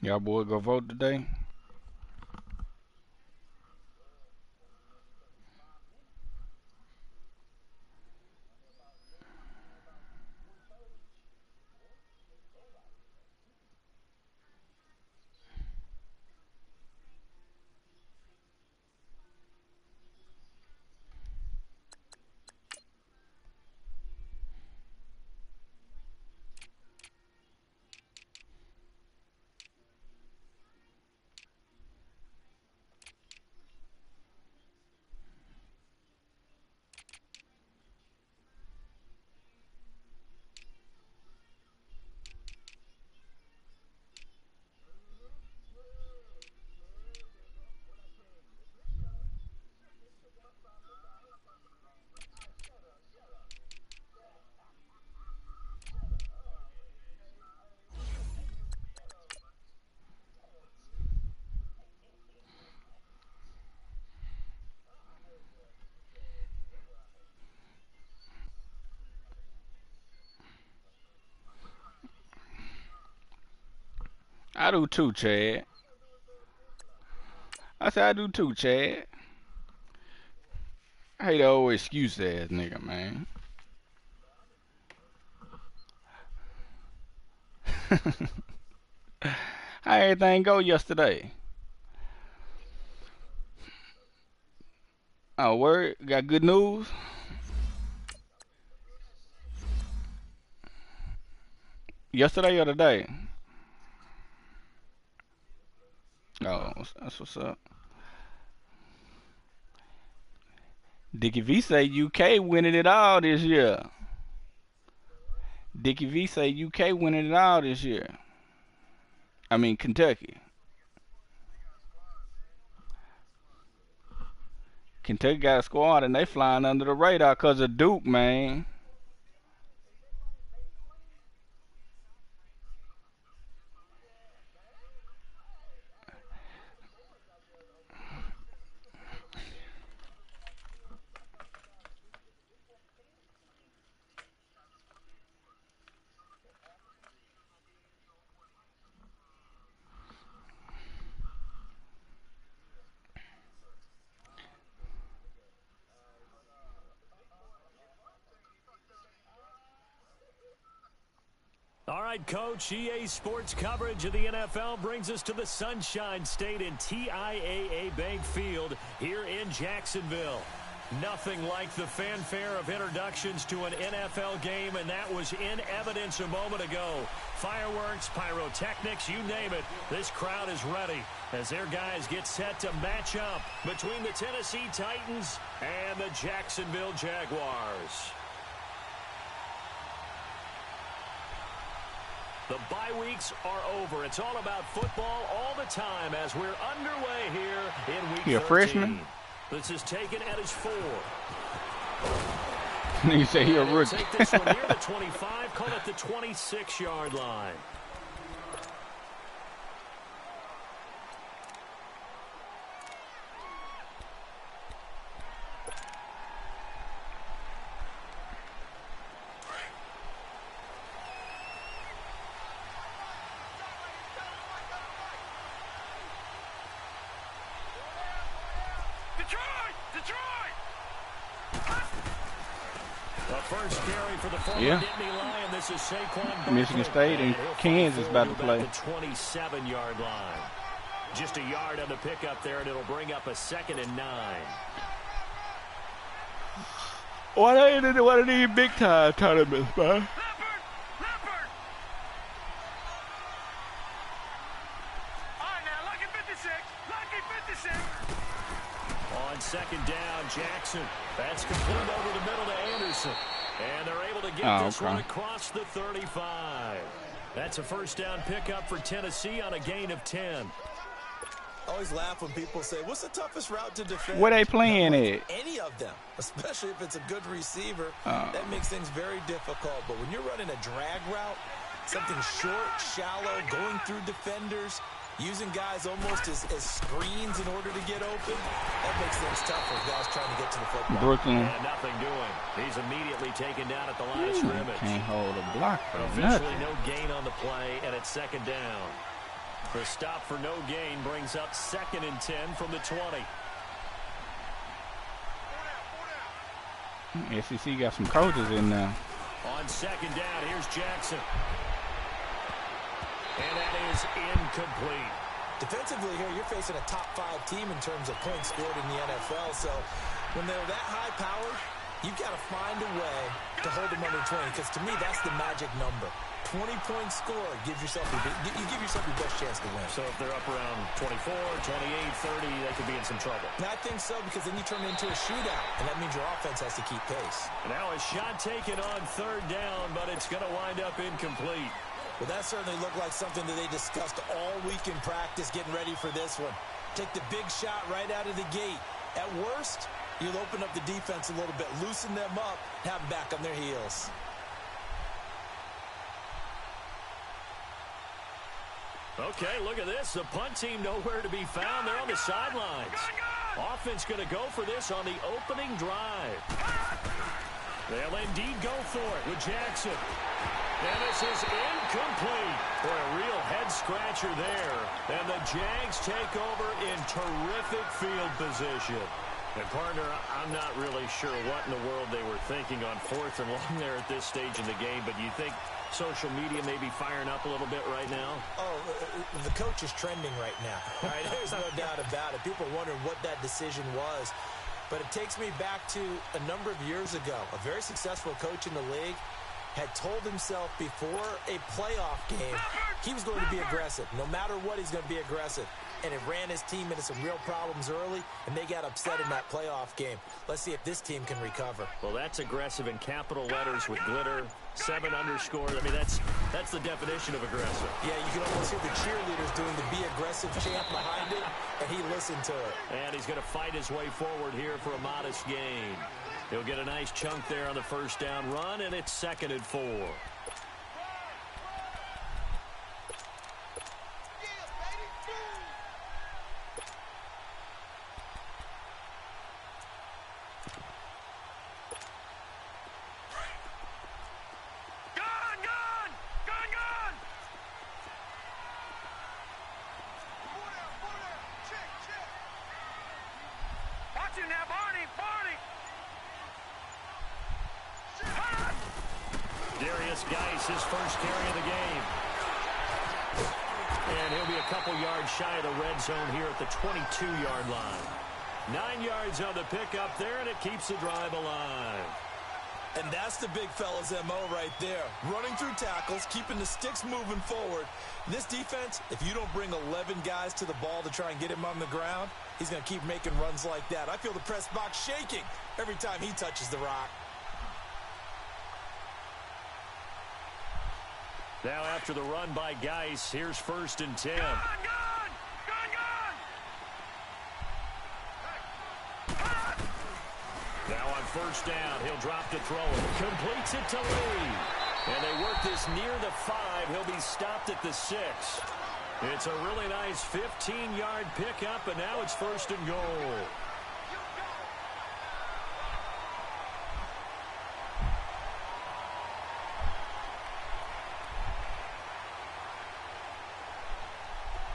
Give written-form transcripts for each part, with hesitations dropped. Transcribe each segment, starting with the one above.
Y'all boy go vote today? I do too, Chad. I said I do too, Chad. I hate the old excuse ass nigga, man. How everything go yesterday? Oh, word? Got good news? Yesterday or today? Oh, that's what's up. Dickie V say UK winning it all this year. Dickie V say UK winning it all this year. I mean Kentucky. Kentucky got a squad and they flying under the radar 'cause of Duke, man. All right, Coach, EA Sports coverage of the NFL brings us to the Sunshine State in TIAA Bank Field here in Jacksonville. Nothing like the fanfare of introductions to an NFL game, and that was in evidence a moment ago. Fireworks, pyrotechnics, you name it. This crowd is ready as their guys get set to match up between the Tennessee Titans and the Jacksonville Jaguars. The bye weeks are over. It's all about football all the time as we're underway here in week 13. You a freshman? This is taken at his 4. You say you're a rookie. Take this one near the 25, call it the 26-yard line. Yeah. Michigan State and Kansas about to play. The 27-yard line. Just a yard on the pickup there, and it'll bring up a 2nd and 9. What are one of these big time tournaments, man? On 2nd down, Jackson. That's complete over the middle to Anderson. And they're able to get this one across the 35. That's a 1st down pickup for Tennessee on a gain of 10. I always laugh when people say, what's the toughest route to defend? Where they playing at? Any of them, especially if it's a good receiver. That makes things very difficult. But when you're running a drag route, something short, shallow, going through defenders, using guys almost as screens in order to get open, that makes things tough for guys trying to get to the football. Brooklyn. And nothing doing. He's immediately taken down at the line of scrimmage. Can't hold a block for Officially nothing. no gain on the play, and it's 2nd down. The stop for no gain brings up 2nd and 10 from the 20. SEC got some coaches in there. On 2nd down, here's Jackson. And that is incomplete. Defensively here, you're facing a top 5 team in terms of points scored in the NFL. So when they're that high powered, you've got to find a way to hold them under 20. Because to me, that's the magic number. 20-point score gives yourself you give yourself your best chance to win. So if they're up around 24, 28, 30, they could be in some trouble. And I think so, because then you turn it into a shootout, and that means your offense has to keep pace. And now a shot taken on 3rd down, but it's going to wind up incomplete. Well, that certainly looked like something that they discussed all week in practice, getting ready for this one. Take the big shot right out of the gate. At worst, you'll open up the defense a little bit, loosen them up, have them back on their heels. Okay, look at this. The punt team nowhere to be found. They're on the sidelines. Offense going to go for this on the opening drive. They'll indeed go for it with Jackson. And this is incomplete. For a real head-scratcher there. And the Jags take over in terrific field position. And, partner, I'm not really sure what in the world they were thinking on 4th and long there at this stage in the game, but you think social media may be firing up a little bit right now? Oh, the coach is trending right now. All right, there's no doubt about it. People are wondering what that decision was. But it takes me back to a number of years ago. A very successful coach in the league had told himself before a playoff game he was going to be aggressive. No matter what, he's going to be aggressive. And it ran his team into some real problems early, and they got upset in that playoff game. Let's see if this team can recover. Well, that's aggressive in capital letters with glitter, 7 underscore. I mean, that's the definition of aggressive. Yeah, you can almost hear the cheerleaders doing the be aggressive chant behind it, and he listened to it. And he's going to fight his way forward here for a modest gain. He'll get a nice chunk there on the 1st down run, and it's 2nd and 4. His first carry of the game. And he'll be a couple yards shy of the red zone here at the 22-yard line. 9 yards on the pickup there, and it keeps the drive alive. And that's the big fella's MO right there. Running through tackles, keeping the sticks moving forward. This defense, if you don't bring 11 guys to the ball to try and get him on the ground, he's going to keep making runs like that. I feel the press box shaking every time he touches the rock. Now after the run by Geis, here's 1st and 10. Gone! Now on 1st down, he'll drop to throw it. Completes it to Lee. And they work this near the 5. He'll be stopped at the 6. It's a really nice 15-yard pickup, and now it's 1st and goal.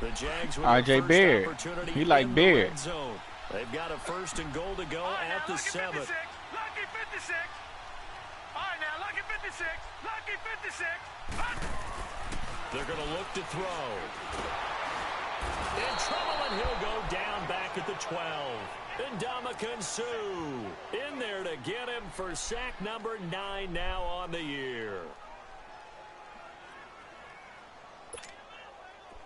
The Jags with R.J. Beard. He like Beard. They've got a 1st and goal to go at the 7. Lucky 56. All right, now, lucky 56. Lucky 56. They're going to look to throw. In trouble, and he'll go down back at the 12. And Ndamukong Suh in there to get him for sack number 9 now on the year.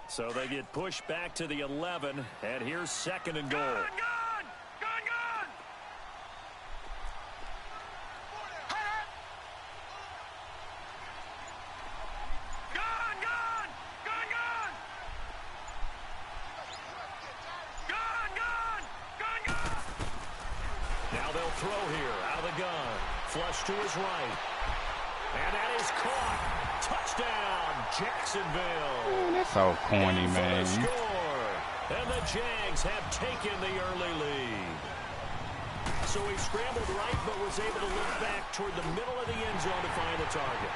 So they get pushed back to the 11, and here's 2nd and goal. Gone! Now they'll throw here out of the gun. Flush to his right. And that is caught. Touchdown, Jacksonville. Ooh, that's so corny, man. Score. And the Jags have taken the early lead. So he scrambled right, but was able to look back toward the middle of the end zone to find the target.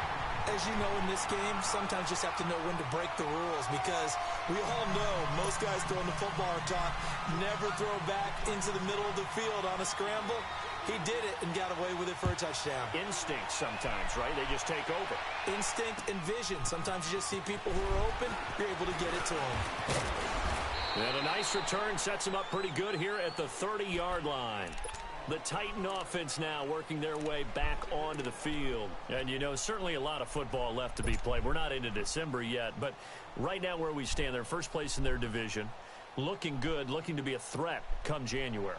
As you know, in this game, sometimes you just have to know when to break the rules, because we all know most guys throwing the football are taught never throw back into the middle of the field on a scramble. He did it and got away with it for a touchdown. Instinct sometimes, right? They just take over. Instinct and vision. Sometimes you just see people who are open, you're able to get it to them. And a nice return sets them up pretty good here at the 30-yard line. The Titan offense now working their way back onto the field. And, you know, certainly a lot of football left to be played. We're not into December yet, but right now where we stand, they're first place in their division. Looking good, looking to be a threat come January.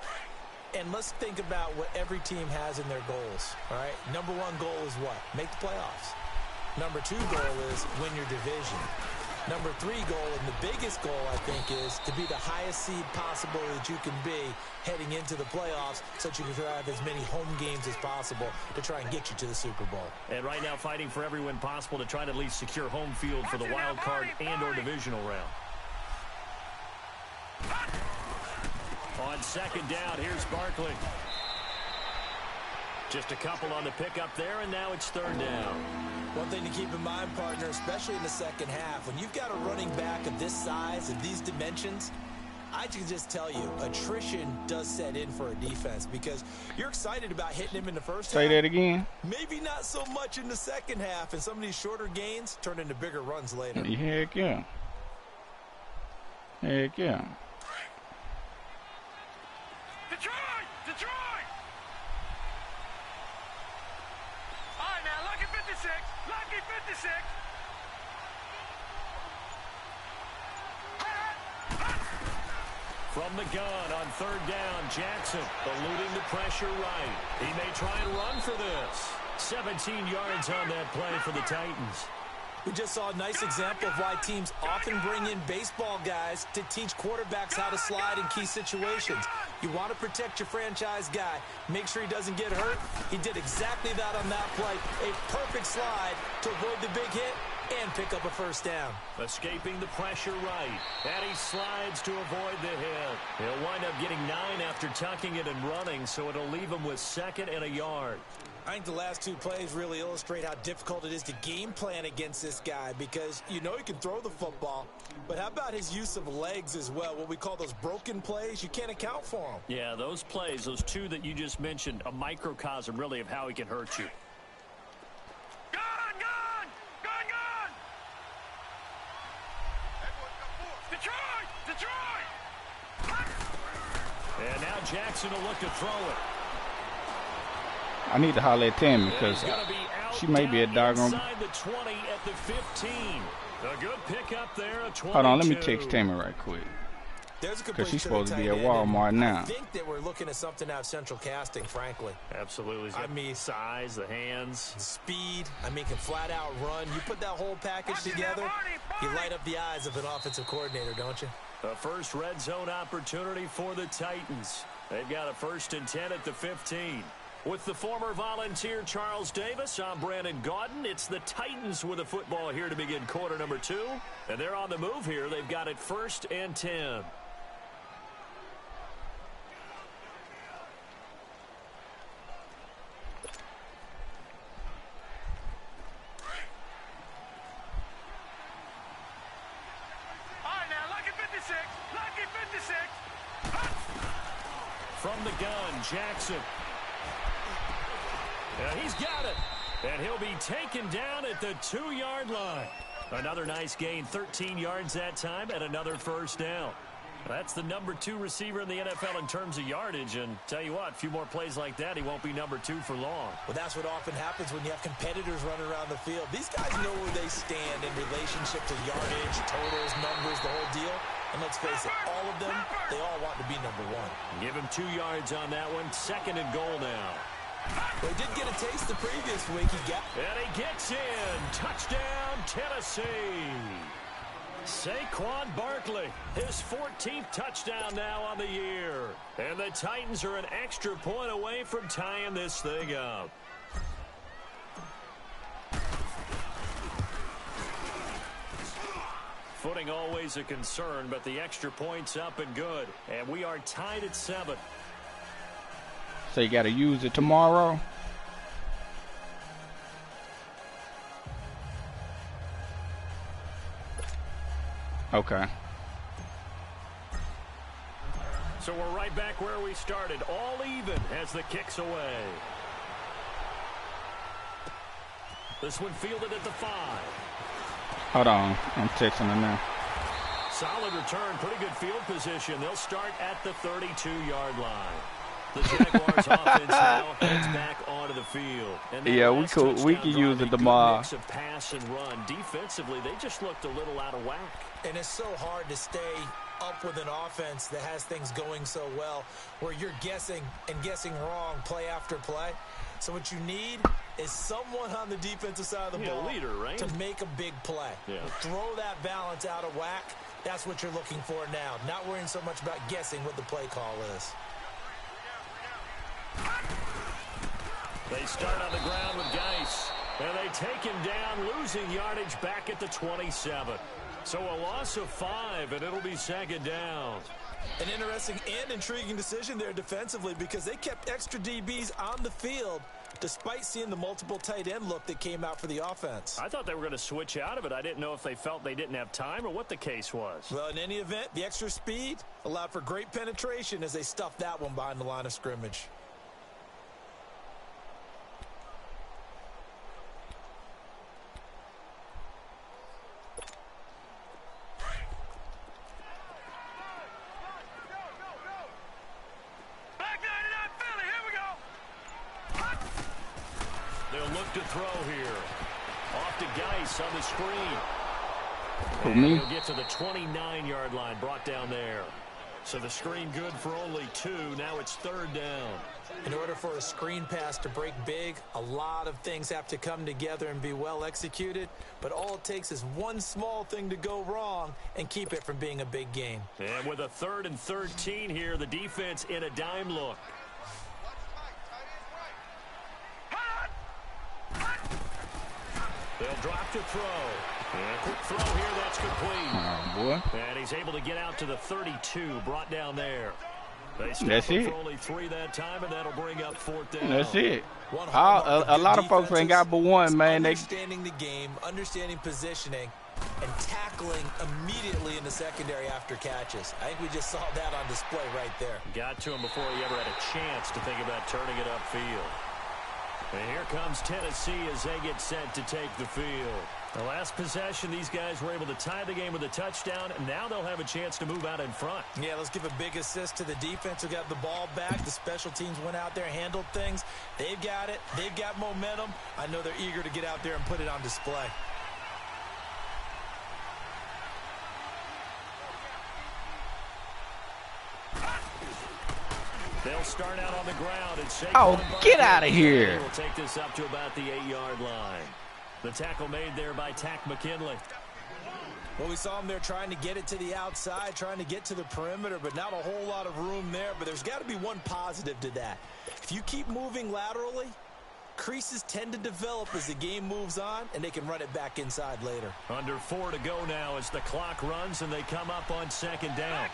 And let's think about what every team has in their goals, all right? Number one goal is what? Make the playoffs. Number two goal is win your division. Number three goal, and the biggest goal, I think, is to be the highest seed possible that you can be heading into the playoffs, so that you can have as many home games as possible to try and get you to the Super Bowl. And right now fighting for every win possible to try to at least secure home field for the wild card and or divisional round. On second down, here's Barkley. Just a couple on the pickup there, and now it's third down. One thing to keep in mind, partner, especially in the second half, when you've got a running back of this size, of these dimensions, I can just tell you, attrition does set in for a defense, because you're excited about hitting him in the first half. Say that again. Maybe not so much in the second half, and some of these shorter gains turn into bigger runs later. Heck yeah. Heck yeah. Detroit! Detroit! All right, now, lucky 56. Lucky 56. From the gun on third down, Jackson eluding the pressure right. He may try and run for this. 17 yards on that play for the Titans. We just saw a nice example of why teams often bring in baseball guys to teach quarterbacks how to slide in key situations. You want to protect your franchise guy. Make sure he doesn't get hurt. He did exactly that on that play. A perfect slide to avoid the big hit and pick up a first down. Escaping the pressure right. And he slides to avoid the hit. He'll wind up getting 9 after tucking it and running, so it'll leave him with second and a yard. I think the last two plays really illustrate how difficult it is to game plan against this guy, because you know he can throw the football, but how about his use of legs as well? What we call those broken plays, you can't account for them. Yeah, those plays, those two that you just mentioned, a microcosm really of how he can hurt you. Gun! Gun! Gun! Gun! Detroit! Detroit! And now Jackson will look to throw it. I need to holler at Tammy because she may be a doggone. Inside the 20 at the 15. A good pickup there, a 22. Hold on, let me text Tammy right quick. Because she's supposed to be at Walmart now. I think that we're looking at something out of central casting, frankly. Absolutely. I mean, size, the hands. Speed. I mean, can flat out run. You put that whole package together, you light up the eyes of an offensive coordinator, don't you? The first red zone opportunity for the Titans. They've got a 1st and 10 at the 15. With the former Volunteer Charles Davis, I'm Brandon Gaudin. It's the Titans with the football here to begin quarter number 2. And they're on the move here. They've got it 1st and 10. From the gun, Jackson. And he's got it. And he'll be taken down at the 2-yard line. Another nice gain, 13 yards that time, and another first down. That's the number 2 receiver in the NFL in terms of yardage. And tell you what, a few more plays like that, he won't be number 2 for long. Well, that's what often happens when you have competitors running around the field. These guys know where they stand in relationship to yardage, totals, numbers, the whole deal. And let's face it, all of them, they all want to be number 1. Give him 2 yards on that one. 2nd and goal now. Well, he did get a taste the previous week. And he gets in. Touchdown, Tennessee. Saquon Barkley, his 14th touchdown now on the year. And the Titans are an extra point away from tying this thing up. Footing always a concern, but the extra point's up and good. And we are tied at 7. So you got to use it tomorrow? Okay. So we're right back where we started, all even as the kick's away. This one fielded at the 5. Hold on. I'm texting him now. Solid return, pretty good field position. They'll start at the 32-yard line. The Jaguars offense now heads back onto the field. And yeah, we can use it tomorrow. Mix of pass and run. Defensively, they just looked a little out of whack. And it's so hard to stay up with an offense that has things going so well, where you're guessing and guessing wrong play after play. So what you need is someone on the defensive side of the ball leader, right? to make a big play. Yeah. Throw that balance out of whack. That's what you're looking for now. Not worrying so much about guessing what the play call is. They start on the ground with Geis. And they take him down, losing yardage back at the 27. So a loss of 5, and it'll be second down. An interesting and intriguing decision there defensively, because they kept extra DBs on the field despite seeing the multiple tight end look that came out for the offense. I thought they were going to switch out of it. I didn't know if they felt they didn't have time or what the case was. Well, in any event, the extra speed allowed for great penetration as they stuffed that one behind the line of scrimmage. To throw here. Off to Geis on the screen. For and me? He'll get to the 29-yard line, brought down there. So the screen good for only 2. Now it's third down. In order for a screen pass to break big, a lot of things have to come together and be well executed. But all it takes is one small thing to go wrong and keep it from being a big game. And with a 3rd and 13 here, the defense in a dime look. They'll drop to throw. And a quick throw here, that's complete. Oh, boy. And he's able to get out to the 32, brought down there. They That's it. for only 3 that time, and that'll bring up 4th down. That's it. A lot of folks ain't got but one, man. Understanding the game, understanding positioning, and tackling immediately in the secondary after catches. I think we just saw that on display right there. Got to him before he ever had a chance to think about turning it upfield. And here comes Tennessee as they get set to take the field. The last possession, these guys were able to tie the game with a touchdown, and now they'll have a chance to move out in front. Yeah, let's give a big assist to the defense who got the ball back. The special teams went out there, handled things. They've got it. They've got momentum. I know they're eager to get out there and put it on display. They'll start out on the ground. And oh, get out of here. We'll take this up to about the 8-yard line. The tackle made there by Tack McKinley. Well, we saw him there trying to get it to the outside, trying to get to the perimeter, but not a whole lot of room there. But there's got to be one positive to that. If you keep moving laterally, creases tend to develop as the game moves on, and they can run it back inside later. Under 4 to go now as the clock runs, and they come up on second down.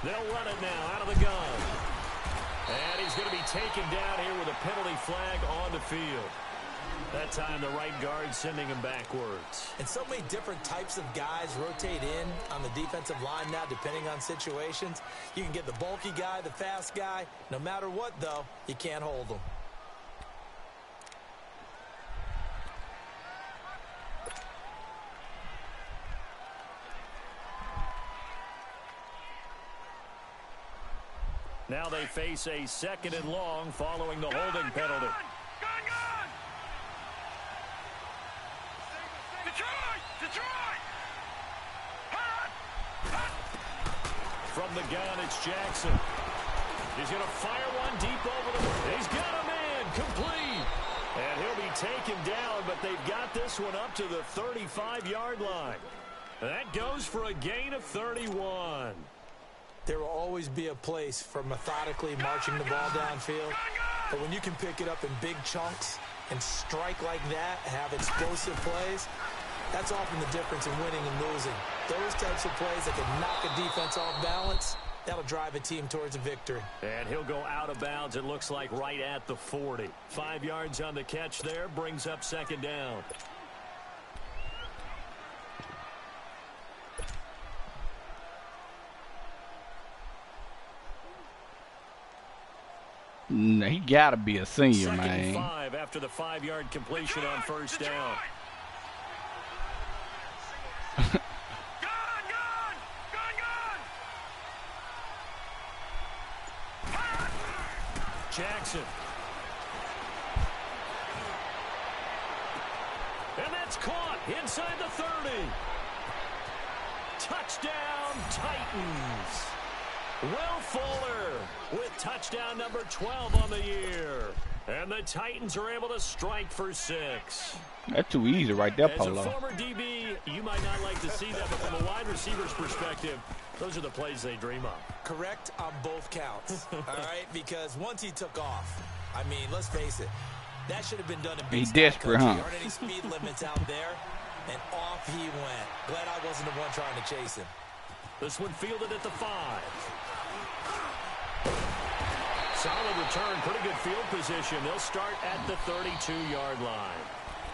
They'll run it now out of the gun. And he's going to be taken down here with a penalty flag on the field. That time the right guard sending him backwards. And so many different types of guys rotate in on the defensive line now depending on situations. You can get the bulky guy, the fast guy. No matter what, though, you can't hold them. Now they face a 2nd and long following the holding penalty. Gun! Detroit! From the gun, it's Jackson. He's going to fire one deep over the... He's got a man, complete. And he'll be taken down, but they've got this one up to the 35-yard line. That goes for a gain of 31. There will always be a place for methodically marching the ball downfield. But when you can pick it up in big chunks and strike like that, have explosive plays, that's often the difference in winning and losing. Those types of plays that can knock a defense off balance, That'll drive a team towards a victory. And he'll go out of bounds, it looks like, right at the 40. 5 yards on the catch there, brings up second down. He got to be a senior, Second man. and 5 after the 5-yard completion on first down. Jackson. And that's caught inside the 30. Touchdown, Titans. Will Fuller with touchdown number 12 on the year. And the Titans are able to strike for 6. That's too easy right there, Polo. As a former DB, you might not like to see that, but from a wide receiver's perspective, those are the plays they dream of. Correct on both counts, all right? Because once he took off, I mean, let's face it, that should have been done in big He's desperate, huh? There aren't any speed limits out there, and off he went. Glad I wasn't the one trying to chase him. This one fielded at the 5. Solid return, pretty good field position. They'll start at the 32-yard line.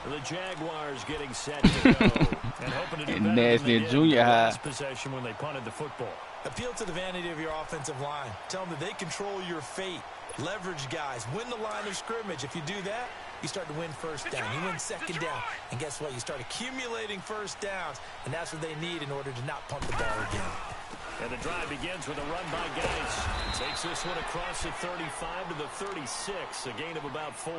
The Jaguars getting set to go and hoping to do better than they did junior in the high. last possession when they punted the football. Appeal to the vanity of your offensive line. Tell them that they control your fate. Leverage guys. Win the line of scrimmage. If you do that, you start to win first down. You win second down. And guess what? You start accumulating first downs, and that's what they need in order to not punt the ball again. And the drive begins with a run by Geis. Takes this one across the 35 to the 36, a gain of about 4.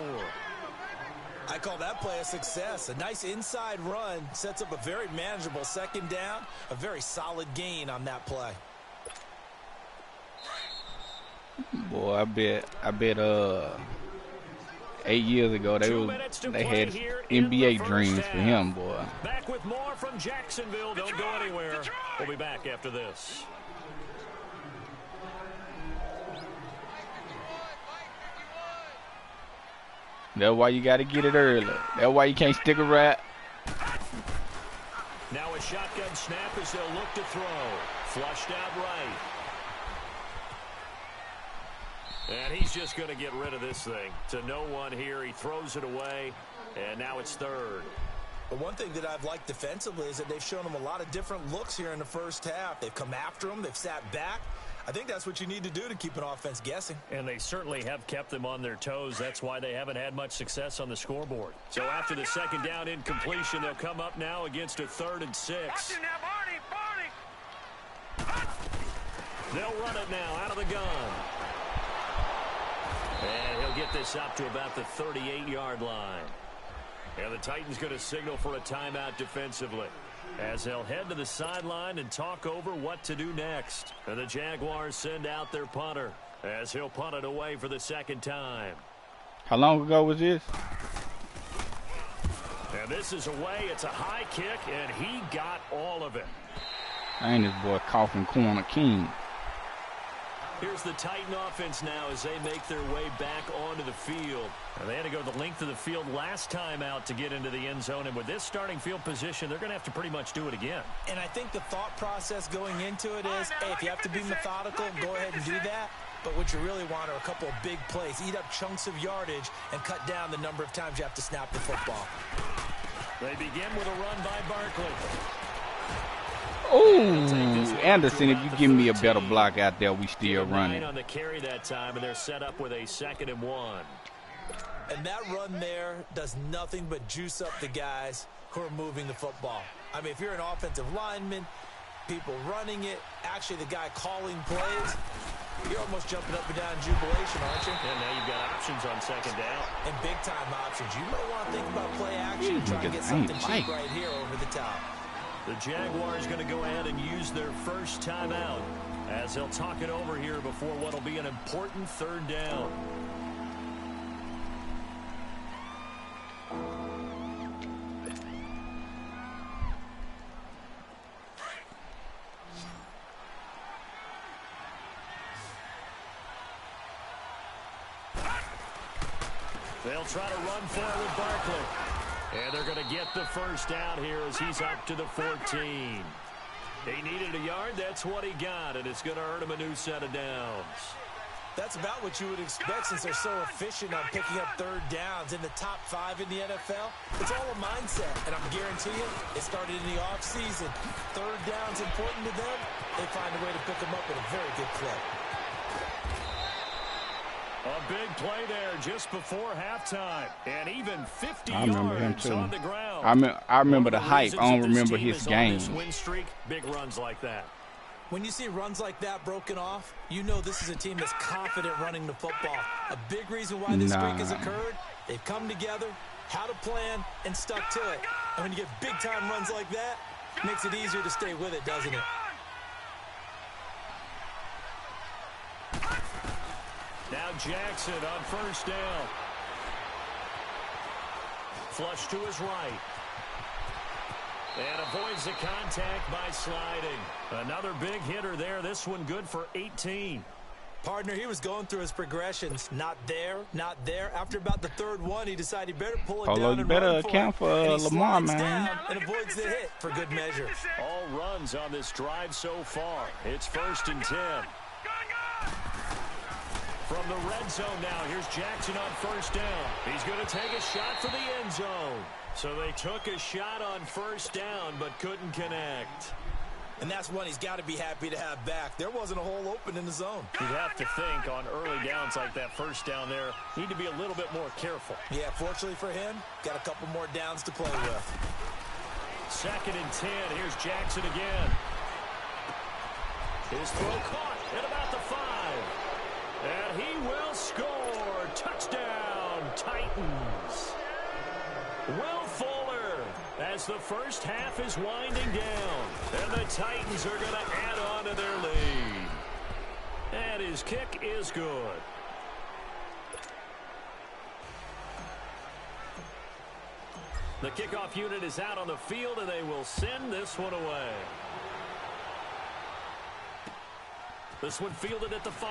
I call that play a success. A nice inside run sets up a very manageable second down. A very solid gain on that play. Boy, I bet 8 years ago they had NBA dreams for him, boy. Back with more from Jacksonville. Don't go anywhere. We'll be back after this. That's why you got to get it early. That's why you can't stick around. Now a shotgun snap as they'll look to throw. Flushed out right. And he's just going to get rid of this thing. To no one here. He throws it away. And now it's third. But one thing that I've liked defensively is that they've shown him a lot of different looks here in the first half. They've come after him. They've sat back. I think that's what you need to do to keep an offense guessing. And they certainly have kept them on their toes. That's why they haven't had much success on the scoreboard. So after the second down incompletion, they'll come up now against a 3rd and 6. They'll run it now out of the gun. And he'll get this up to about the 38-yard line. And the Titans going to signal for a timeout defensively, as they'll head to the sideline and talk over what to do next. And the Jaguars send out their punter, as he'll punt it away for the second time. How long ago was this? And this is away. It's a high kick, and he got all of it. Ain't this boy coughing corner king. Here's the Titan offense now as they make their way back onto the field. And they had to go the length of the field last time out to get into the end zone. And with this starting field position, they're going to have to pretty much do it again. And I think the thought process going into it is, hey, if you have to be methodical, go ahead and do that. But what you really want are a couple of big plays. Eat up chunks of yardage and cut down the number of times you have to snap the football. They begin with a run by Barkley. Oh, Anderson, if you give me a better block out there, we still running. On the carry that time, and they're set up with a 2nd and 1. And that run there does nothing but juice up the guys who are moving the football. I mean, if you're an offensive lineman, people running it, actually the guy calling plays, you're almost jumping up and down in jubilation, aren't you? And now you've got options on 2nd down. And big-time options. You might want to think about play action and try to get something cheap right here over the top. The Jaguars going to go ahead and use their first timeout as they'll talk it over here before what will be an important 3rd down. They'll try to run for it with Barkley. And they're going to get the first down here as he's up to the 14. He needed a yard. That's what he got, and it's going to earn him a new set of downs. That's about what you would expect since they're so efficient on picking up third downs in the top 5 in the NFL. It's all a mindset, and I'm guaranteeing you, it started in the offseason. Third down's important to them. They find a way to pick them up at a very good clip. A big play there just before halftime, and even 50 remember him yards too. on the ground. I remember the hype. I don't remember his game. Win streak, big runs like that. When you see runs like that broken off, you know this is a team that's confident running the football. A big reason why this streak has occurred, they've come together, had a plan, and stuck to it. And when you get big-time runs like that, it makes it easier to stay with it, doesn't it? Now Jackson on first down. Flush to his right. And avoids the contact by sliding. Another big hitter there. This one good for 18. Partner, he was going through his progressions. Not there, not there. After about the third one, he decided he better pull it down You better account for Lamar, man. And avoids the hit for good measure. All runs on this drive so far. It's 1st and 10. From the red zone now, here's Jackson on first down. He's going to take a shot for the end zone. So they took a shot on first down, but couldn't connect. And that's one he's got to be happy to have back. There wasn't a hole open in the zone. You'd have to think on early downs like that first down there, need to be a little bit more careful. Yeah, fortunately for him, got a couple more downs to play with. 2nd and 10. Here's Jackson again. His throw caught at about the 5. And he will score. Touchdown, Titans. Will Fuller, as the first half is winding down, and the Titans are going to add on to their lead. And his kick is good. The kickoff unit is out on the field, and they will send this one away. This one fielded at the 5.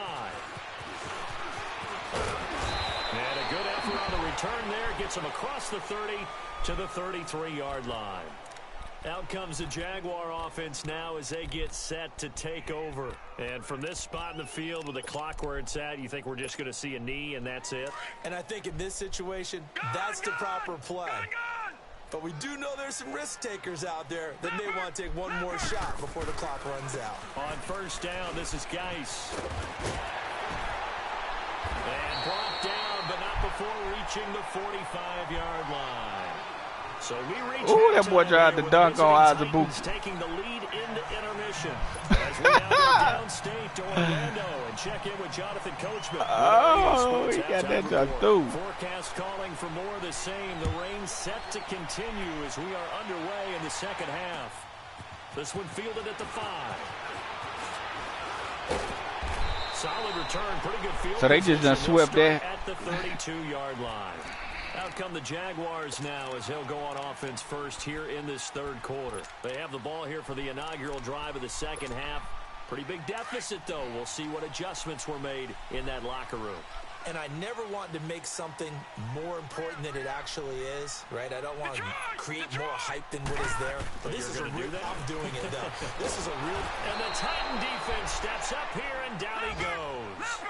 And a good effort on the return there. Gets him across the 30 to the 33-yard line. Out comes the Jaguar offense now as they get set to take over. And from this spot in the field with the clock where it's at, you think we're just going to see a knee and that's it? And I think in this situation, that's the proper play. But we do know there's some risk takers out there that may want to take one more shot before the clock runs out. On first down, this is Geis. And brought down, but not before reaching the 45-yard line. So we reach. Ooh, that boy tried to dunk on Azabuki. Taking the lead into intermission. As we now go downstate to Orlando and check in with Jonathan Coachman. Oh, he got that dunk through. Forecast calling for more of the same. The rain set to continue as we are underway in the second half. This one fielded at the 5. Solid return, pretty good field. So they just done swept that. At the 32-yard line. Out come the Jaguars now as they'll go on offense first here in this third quarter. They have the ball here for the inaugural drive of the second half. Pretty big deficit, though. We'll see what adjustments were made in that locker room. And I never want to make something more important than it actually is, right? I don't want to create more hype than what is there. But this is a real. I'm doing it, though. This is a real. And the Titan defense steps up here, and down he goes.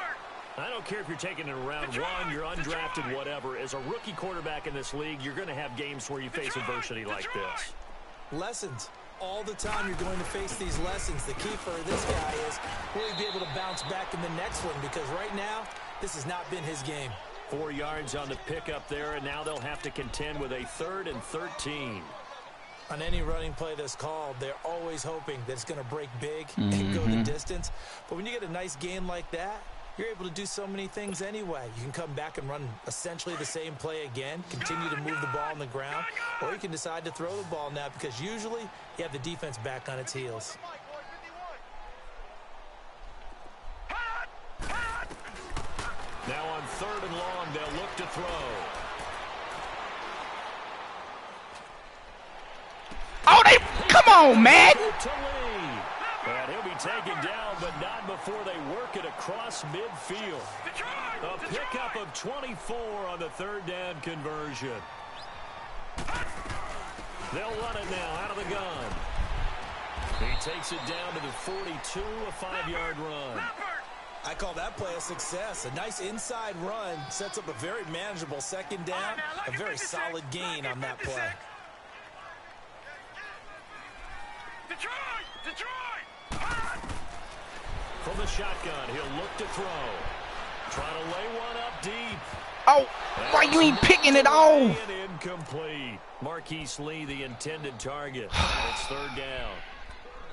I don't care if you're taking it in round 1, you're undrafted, whatever. As a rookie quarterback in this league, you're going to have games where you face adversity like this. Lessons. All the time you're going to face these lessons. The key for this guy is really be able to bounce back in the next one because right now, this has not been his game. 4 yards on the pickup there, and now they'll have to contend with a 3rd and 13. On any running play that's called, they're always hoping that it's going to break big and go the distance. But when you get a nice game like that, you're able to do so many things anyway. You can come back and run essentially the same play again, continue to move the ball on the ground, or you can decide to throw the ball now because usually you have the defense back on its heels. Now on 3rd and long, they'll look to throw. Oh, come on, man. And he'll be taken down, but not before they work it across midfield. A pickup of 24 on the 3rd down conversion. They'll run it now out of the gun. He takes it down to the 42, a 5-yard run. I call that play a success. A nice inside run sets up a very manageable second down, a very solid gain on that play. From the shotgun, he'll look to throw. Trying to lay one up deep. Oh, why you ain't picking it off? Incomplete. Marquise Lee, the intended target. It's third down.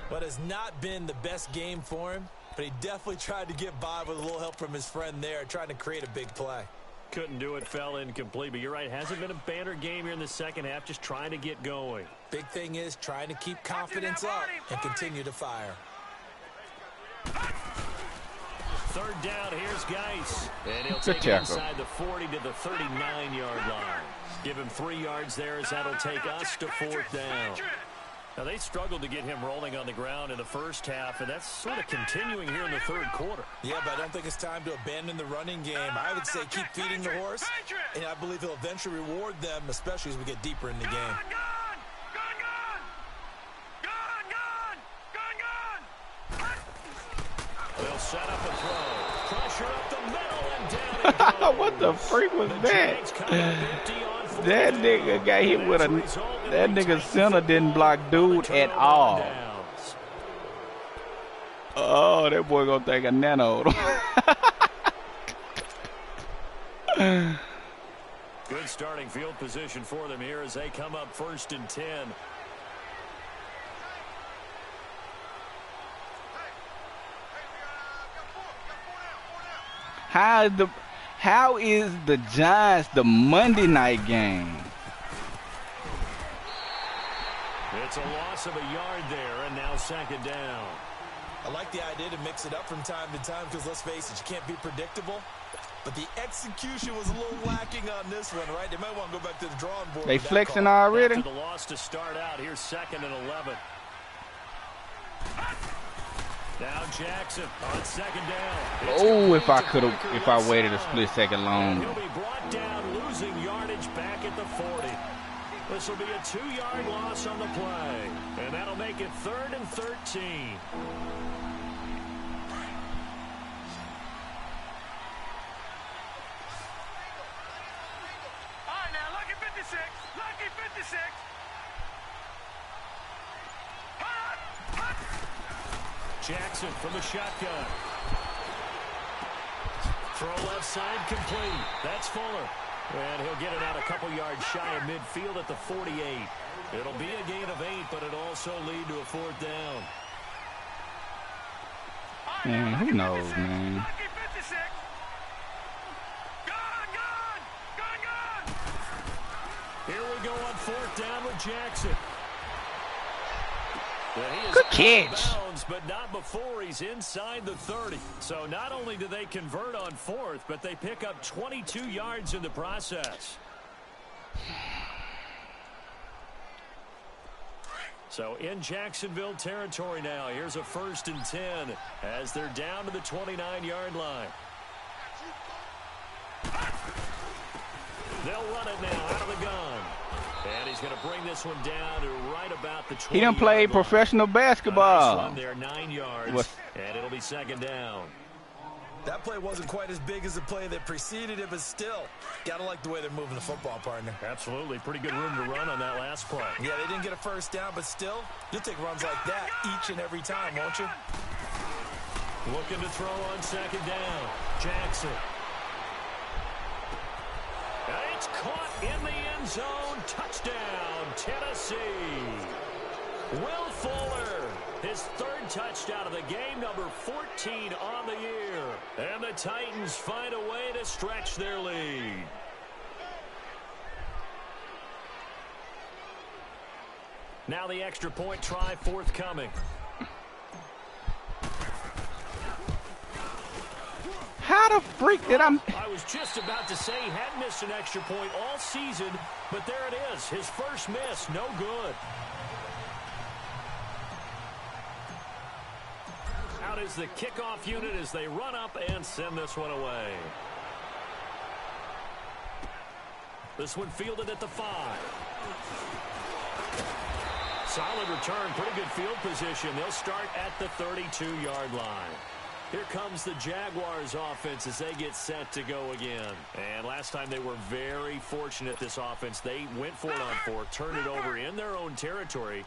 But has not been the best game for him, but he definitely tried to get by with a little help from his friend there, trying to create a big play. Couldn't do it, fell incomplete, but you're right. Hasn't been a banner game here in the second half, just trying to get going. Big thing is trying to keep confidence up and continue to fire. Third down, here's Geis. And he'll take it inside the 40 to the 39-yard line. Give him 3 yards there as that'll take us to fourth down. Now, they struggled to get him rolling on the ground in the first half, and that's sort of continuing here in the third quarter. Yeah, but I don't think it's time to abandon the running game. I would say keep feeding the horse, and I believe he'll eventually reward them, especially as we get deeper in the game. They'll set up a throw. Pressure up the middle and down it goes. What the freak was that? That nigga got hit with a... That nigga center didn't block dude at all. Oh, that boy gonna think a nano. Good starting field position for them here as they come up 1st and 10. How is the Giants the Monday night game? It's a loss of a yard there, and now second down. I like the idea to mix it up from time to time because, let's face it, you can't be predictable. But the execution was a little lacking on this one, right? They might want to go back to the drawing board. They flexing already? After the loss to start out, here's 2nd and 11. Now Jackson on second down. Oh, if I waited a split second longer. He'll be brought down, losing yardage back at the 40. This will be a 2-yard loss on the play, and that'll make it 3rd and 13. All right, now, lucky 56. Lucky 56. Jackson from the shotgun. Throw left side complete. That's Fuller. And he'll get it out a couple yards shy of midfield at the 48. It'll be a gain of 8, but it'll also lead to a 4th down. Man, who knows, man? Lucky 56. Gone. Here we go on 4th down with Jackson. Good catch. Bounds, but not before he's inside the 30. So not only do they convert on 4th, but they pick up 22 yards in the process. So in Jacksonville territory now. Here's a 1st and 10 as they're down to the 29-yard line. They'll run it now out of the gun. And he's going to bring this one down to right about the 20. He done play professional basketball. Nice run there, 9 yards, and it'll be second down. That play wasn't quite as big as the play that preceded it, but still, gotta like the way they're moving the football, partner. Absolutely, pretty good room to run on that last play. Yeah, they didn't get a first down, but still, you'll take runs like that each and every time, won't you? Looking to throw on second down. Jackson. It's caught in the end zone. Touchdown, Tennessee. Will Fuller, his 3rd touchdown of the game, number 14 on the year. And the Titans find a way to stretch their lead. Now the extra point try forthcoming. How the freak did I was just about to say he hadn't missed an extra point all season, but there it is. His first miss, no good. Out is the kickoff unit as they run up and send this one away. This one fielded at the 5. Solid return, pretty good field position. They'll start at the 32-yard line. Here comes the Jaguars offense as they get set to go again. And last time they were very fortunate, this offense. They went for it on fourth, turned it over in their own territory,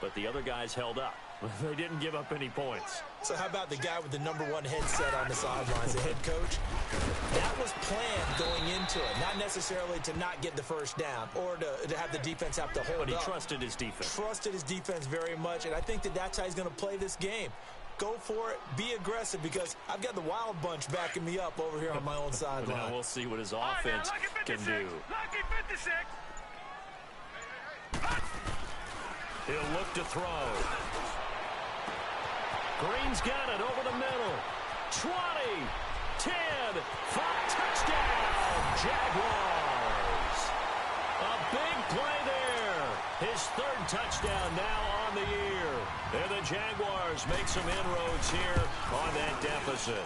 but the other guys held up. They didn't give up any points. So how about the guy with the #1 headset on the sidelines, the head coach? That was planned going into it, not necessarily to not get the first down or to have the defense have to hold up. But he trusted his defense. Trusted his defense very much, and I think that's how he's going to play this game. Go for it, be aggressive, because I've got the wild bunch backing me up over here on my own sideline. Now we'll see what his offense can do. He'll look to throw. Green's got it over the middle. 20, 10, 5, touchdown, Jaguars. A big play there. His third touchdown now on the year. And the Jaguars make some inroads here on that deficit.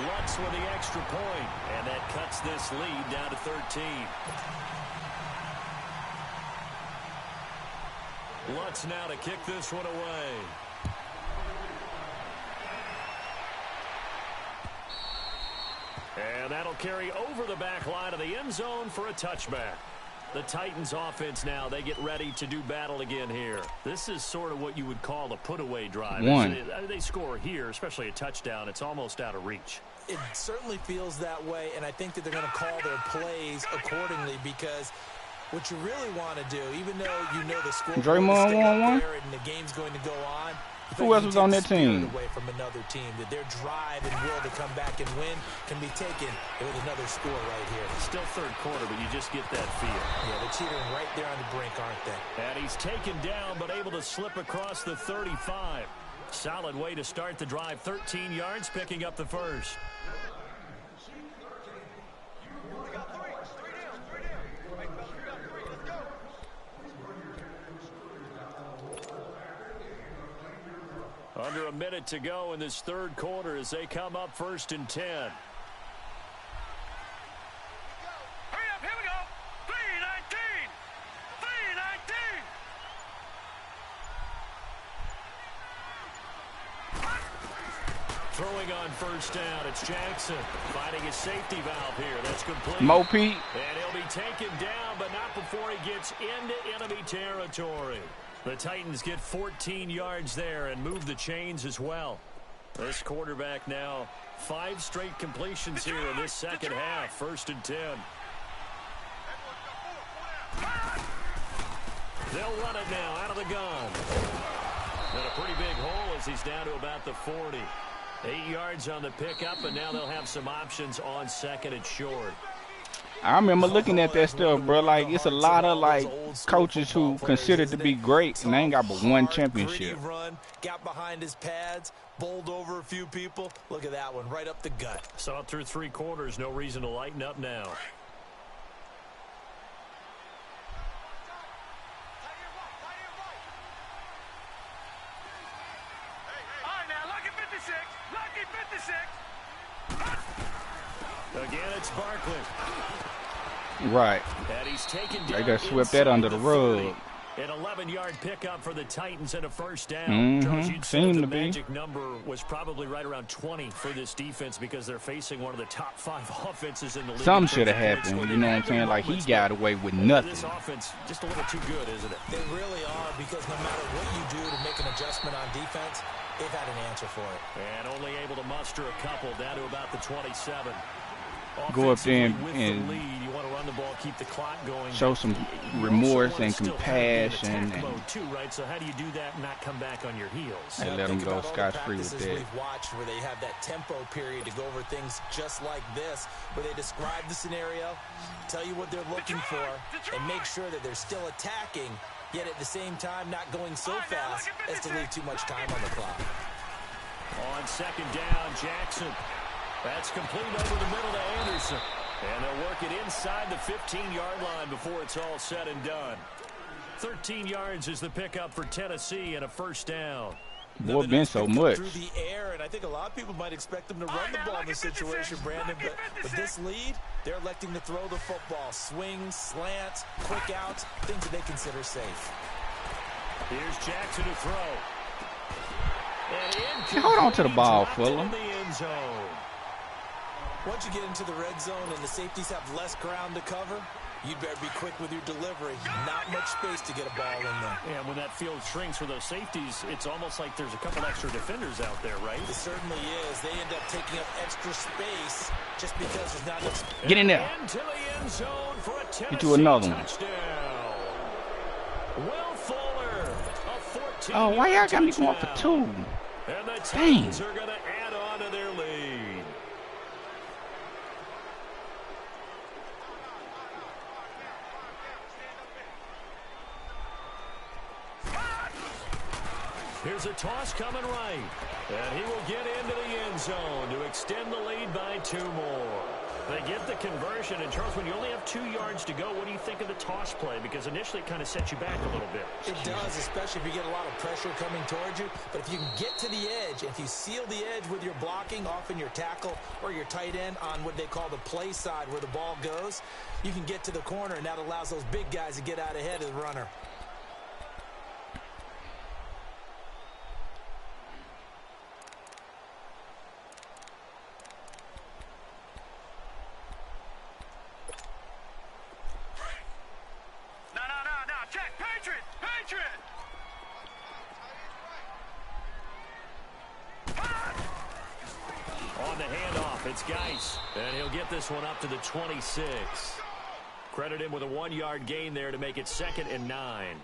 Lutz with the extra point, and that cuts this lead down to 13. Lutz now to kick this one away. And that'll carry over the back line of the end zone for a touchback. The Titans offense now, they get ready to do battle again here. This is sort of what you would call a put-away drive. They score here, especially a touchdown. It's almost out of reach. It certainly feels that way, and I think that they're going to call their plays accordingly, because what you really want to do, even though you know the score is Draymond 1-1 and the game's going to go on, who else was on that team? Away from another team, that their drive and will to come back and win can be taken with another score right here. Still third quarter, but you just get that feel. Yeah, they're teetering right there on the brink, aren't they? And he's taken down, but able to slip across the 35. Solid way to start the drive. 13 yards, picking up the first. Under a minute to go in this third quarter as they come up 1st and 10. Hurry up, here we go. 3-19. 3-19. Throwing on first down, it's Jackson finding his safety valve here. That's complete. Mo Pete. And he'll be taken down, but not before he gets into enemy territory. The Titans get 14 yards there and move the chains as well. This quarterback now 5 straight completions here in this second half. 1st and 10. They'll run it now out of the gun. And a pretty big hole as he's down to about the 40. 8 yards on the pickup, and now they'll have some options on second and short. I remember looking at that stuff, bro. Like, it's a lot of, like, coaches who considered to be great, and they ain't got but one championship. Run, got behind his pads, bowled over a few people. Look at that one, right up the gut. Saw it through 3 quarters. No reason to lighten up now. All right, now, lucky 56. Lucky 56. Again, it's Barkley. Right. And he's taken They down got swept that under the rug. An 11-yard pickup for the Titans and a first down. Seemed to the be. magic number was probably right around 20 for this defense because they're facing one of the top 5 offenses in the league. Something should have happened, you know what I'm saying? Like, he got away with nothing. This offense just a little too good, isn't it? They really are, because no matter what you do to make an adjustment on defense, they've had an answer for it. And only able to muster a couple down to about the 27. Go up there and you want to run the ball, keep the clock going. show some remorse and compassion. Too, right? So how do you do that and not come back on your heels? And let them go scot-free with that. We've watched where they have that tempo period to go over things just like this, where they describe the scenario, tell you what they're looking for, and make sure that they're still attacking, yet at the same time not going so fast as to leave too much time on the clock. On second down, Jackson. That's complete over the middle to Anderson. And they'll work it inside the 15-yard line before it's all said and done. 13 yards is the pickup for Tennessee and a first down. Boy, been so much. Through the air, and I think a lot of people might expect them to run the ball in this situation, Brandon, but this lead, they're electing to throw the football. Swings, slants, quick outs, things that they consider safe. Here's Jackson to throw. Hold on to the ball, Fuller. Once you get into the red zone and the safeties have less ground to cover, you'd better be quick with your delivery. Not much space to get a ball in there. And when that field shrinks for those safeties, it's almost like there's a couple extra defenders out there, right? It certainly is. They end up taking up extra space just because there's not enough space. Get in there. Into the end zone for a Get you another one. touchdown. Will Fuller, a 14. Oh, why y'all got me going for 2? And the Dang. Titans are going to add on to their lead. Here's a toss coming right. And he will get into the end zone to extend the lead by 2 more. They get the conversion. And, Charles, when you only have 2 yards to go, what do you think of the toss play? Because initially it kind of sets you back a little bit. It does, especially if you get a lot of pressure coming towards you. But if you can get to the edge, if you seal the edge with your blocking, often your tackle or your tight end on what they call the play side where the ball goes, you can get to the corner, and that allows those big guys to get out ahead of the runner. Check, Patriot! Patriot! On the handoff, it's Geis. And he'll get this one up to the 26. Credit him with a 1-yard gain there to make it 2nd and 9.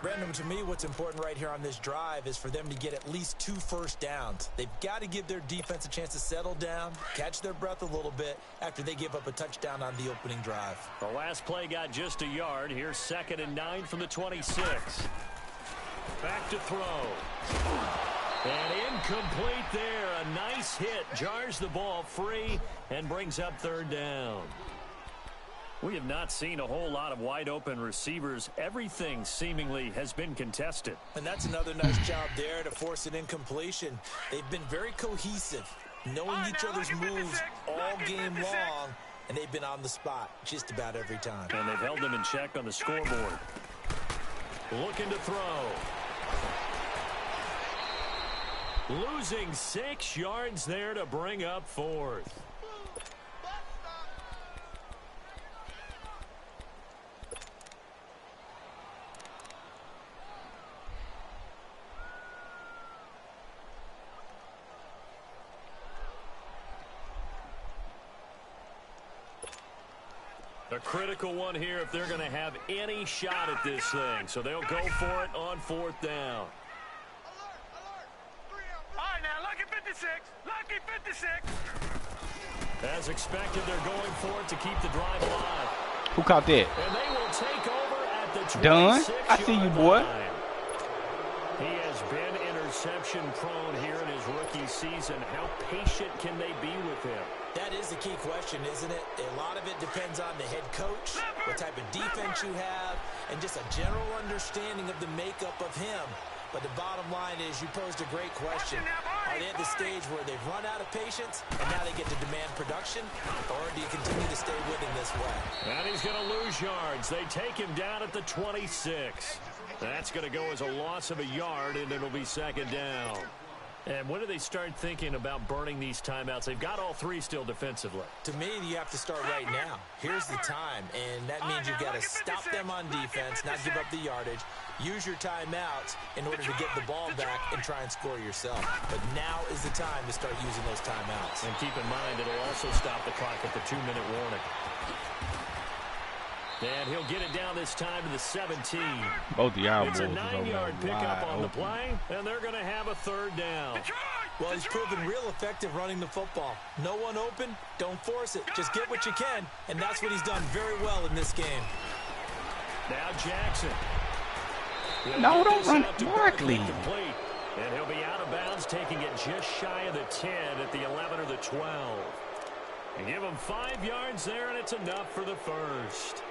Brandon, to me, what's important right here on this drive is for them to get at least 2 first downs. They've got to give their defense a chance to settle down, catch their breath a little bit after they give up a touchdown on the opening drive. The last play got just a yard. Here's 2nd and 9 from the 26. Back to throw. And incomplete there. A nice hit. Jars the ball free and brings up 3rd down. We have not seen a whole lot of wide-open receivers. Everything seemingly has been contested. And that's another nice job there to force an incompletion. They've been very cohesive, knowing each other's moves all game long, and they've been on the spot just about every time. And they've held them in check on the scoreboard. Looking to throw. Losing 6 yards there to bring up 4th. A critical one here if they're going to have any shot at this thing. So they'll go for it on 4th down. All right, now, lucky 56. Lucky 56. As expected, they're going for it to keep the drive alive. Who caught that? And they will take over at the 26-yard Done. I see you, boy. line. He has been interception prone here in his rookie season. How patient can they be with him? That is the key question, isn't it? A lot of it depends on the head coach, what type of defense you have, and just a general understanding of the makeup of him. But the bottom line is you posed a great question. Are they at the stage where they've run out of patience and now they get to demand production? Or do you continue to stay with him this way? And he's going to lose yards. They take him down at the 26. That's going to go as a loss of a yard, and it'll be 2nd down. And when do they start thinking about burning these timeouts? They've got all 3 still defensively. To me, you have to start right now. Here's the time, and that means you've got to stop them on defense, not give up the yardage, use your timeouts in order to get the ball back and try and score yourself. But now is the time to start using those timeouts. And keep in mind, it'll also stop the clock at the 2-minute warning. And he'll get it down this time to the 17. Both of y'all It's boys a is over 9-yard there pickup on the wide play, and they're going to have a 3rd down. Well, he's proven real effective running the football. No one open, don't force it. Just get what you can, and that's what he's done very well in this game. Now Jackson. No, don't run Barkley. And he'll be out of bounds, taking it just shy of the 10 at the 11 or the 12. And give him 5 yards there, and it's enough for the first.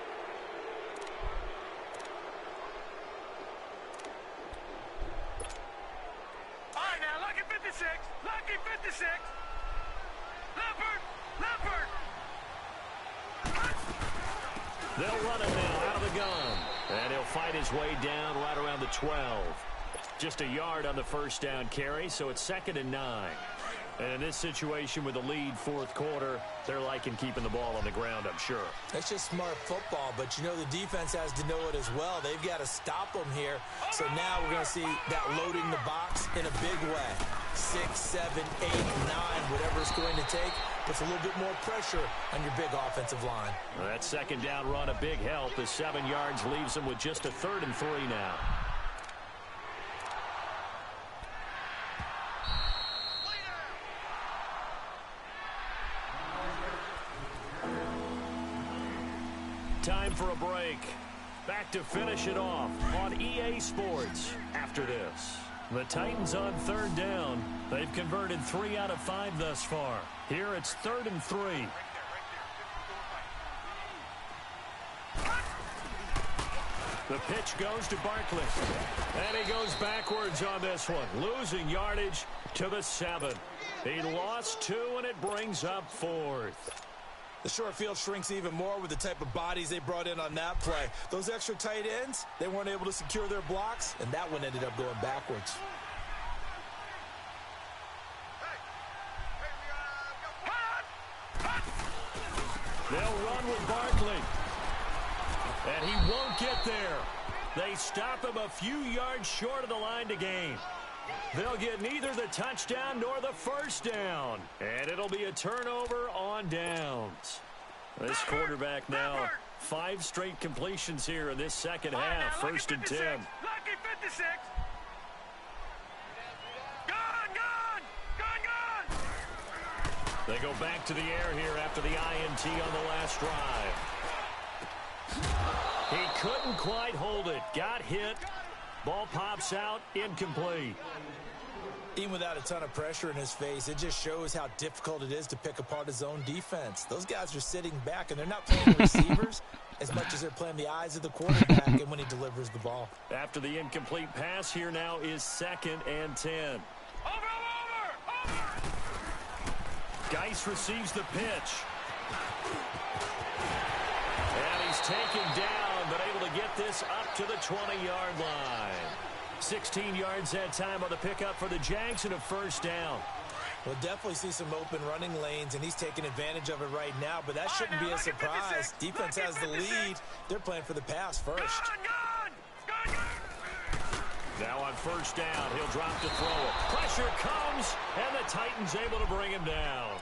Lucky 56. Leopard. They'll run it now out of the gun. And he'll fight his way down right around the 12. Just a yard on the first down carry, so it's 2nd and 9. And in this situation with the lead fourth quarter, they're liking keeping the ball on the ground, I'm sure. That's just smart football, but you know the defense has to know it as well. They've got to stop them here. So now we're going to see that loading the box in a big way. 6, 7, 8, 9, whatever it's going to take, puts a little bit more pressure on your big offensive line. Well, that second down run, a big help. The 7 yards leaves them with just a 3rd and 3 now. Time for a break. Back to finish it off on EA Sports after this. The Titans on 3rd down. They've converted 3 out of 5 thus far. Here it's 3rd and 3. The pitch goes to Barkley. And he goes backwards on this one, losing yardage to the 7. He lost 2, and it brings up 4th. The short field shrinks even more with the type of bodies they brought in on that play. Those extra tight ends, they weren't able to secure their blocks, and that one ended up going backwards. They'll run with Barkley. And he won't get there. They stop him a few yards short of the line to gain. They'll get neither the touchdown nor the first down. And it'll be a turnover on downs. This quarterback now 5 straight completions here in this second half. 1st and 10. Lucky 56. Gone. They go back to the air here after the INT on the last drive. He couldn't quite hold it. Got hit. Ball pops out. Incomplete. Even without a ton of pressure in his face, it just shows how difficult it is to pick apart his own defense. Those guys are sitting back, and they're not playing receivers as much as they're playing the eyes of the quarterback and when he delivers the ball. After the incomplete pass, here now is 2nd and 10. Over. Geis receives the pitch. And he's taken down, but able to get this up to the 20-yard line. 16 yards that time on the pickup for the Jags and a first down. We'll definitely see some open running lanes, and he's taking advantage of it right now, but that shouldn't be a surprise. Defense has the lead. They're playing for the pass first. Now on first down, he'll drop to throw it. Pressure comes, and the Titans able to bring him down.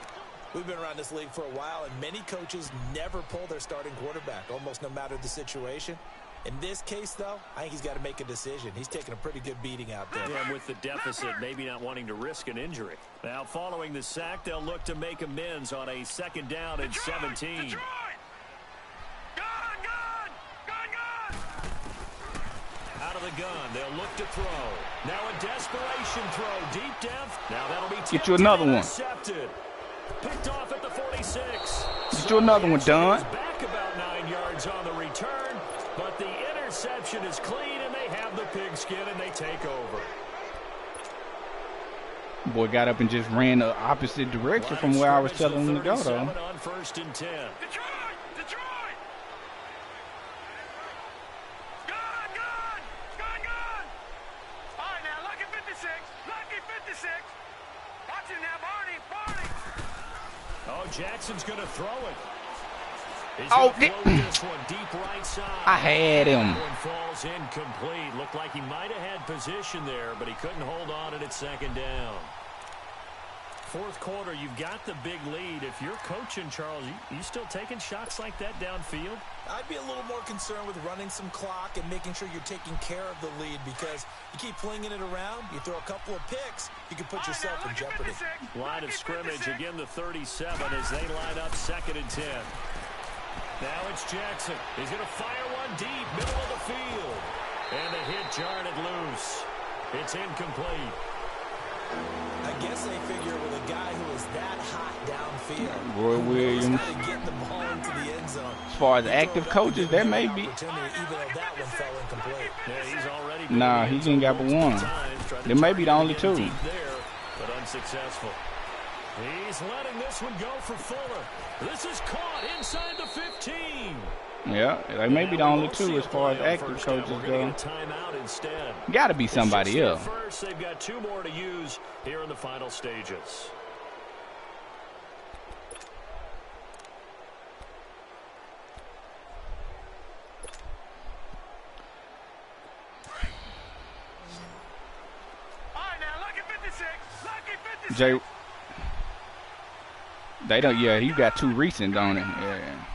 We've been around this league for a while, and many coaches never pull their starting quarterback, almost no matter the situation. In this case, though, I think he's got to make a decision. He's taking a pretty good beating out there. Yeah, with the deficit, maybe not wanting to risk an injury. Now, following the sack, they'll look to make amends on a 2nd down and 17. Out of the gun, they'll look to throw. Now a desperation throw, deep depth. Now that'll be get you another one. Picked off at the 46. Get you another one, Don. Back about 9 yards on the return, but the interception is clean, and they have the pigskin, and they take over. Boy got up and just ran the opposite direction from where I was telling him to go, though. On 1st and 10. Detroit! Gone! All right, now, lucky 56. Watch it now, Barney. Oh, Jackson's going to throw it. Oh, this one deep right side. I had him. One falls incomplete. Looked like he might have had position there, but he couldn't hold on it at 2nd down. 4th quarter, you've got the big lead. If you're coaching, Charles, you still taking shots like that downfield? I'd be a little more concerned with running some clock and making sure you're taking care of the lead, because you keep flinging it around, you throw a couple of picks, you can put yourself in jeopardy. Line of scrimmage, again the 37 as they line up 2nd and 10. Now it's Jackson. He's going to fire one deep, middle of the field. And the hit jarred it loose. It's incomplete. I guess they figure with a guy who is that hot downfield, Roy Williams. get the ball into the end zone. As far as active coaches, there may be. Even though that one fell incomplete. Yeah, he's already Nah, he ain't got but one. There may be the only 2. There, but unsuccessful. He's letting this one go for Fuller. This is caught inside the 15. Yeah, they may be the only two as far as active coaches go. Got to be somebody else. First, they've got 2 more to use here in the final stages. Jay, they don't. Yeah, he got 2 recent on it. Yeah.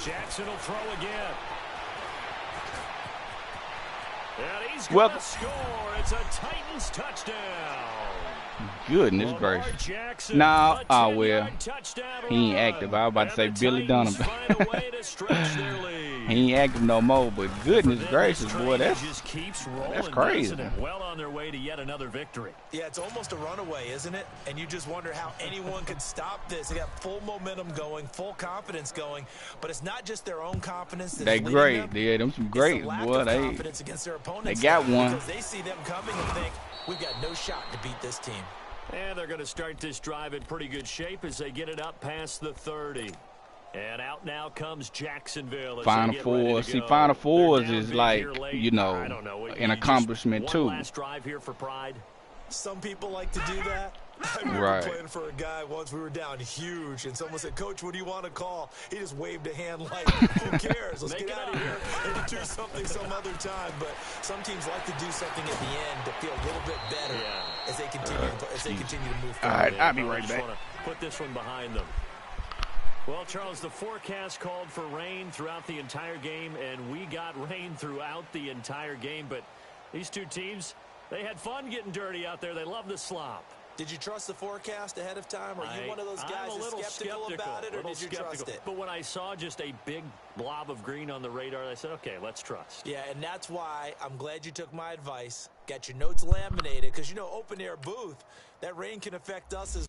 Jackson will throw again. And he's going to score. It's a Titans touchdown. Goodness gracious. Nah, well, he ain't active. I was about to say Billy Donovan. He ain't active no more, but goodness gracious, boy, that's crazy. Well on their way to yet another victory. Yeah, it's almost a runaway, isn't it? And you just wonder how anyone could stop this. They got full momentum going, full confidence going, but it's not just their own confidence. They great. Yeah, them some great, boy. They got one. Because they see them coming and think, we've got no shot to beat this team. And they're going to start this drive in pretty good shape as they get it up past the 30. And out now comes Jacksonville. Final Four. See, Final Fours is like, you know, an accomplishment too. Last drive here for pride. Some people like to do that. I remember playing for a guy once. We were down huge, and someone said, "Coach, what do you want to call?" He just waved a hand like, "Who cares? Let's get out of here and do something some other time." But some teams like to do something at the end to feel a little bit better as they continue to move forward. All right, I'll be right back. Put this one behind them. Well, Charles, the forecast called for rain throughout the entire game, and we got rain throughout the entire game. But these 2 teams, they had fun getting dirty out there. They love the slop. Did you trust the forecast ahead of time? Are you one of those guys that's skeptical about it, or did you trust it? But when I saw just a big blob of green on the radar, I said, okay, let's trust. Yeah, and that's why I'm glad you took my advice. Got your notes laminated, because, you know, open-air booth, that rain can affect us as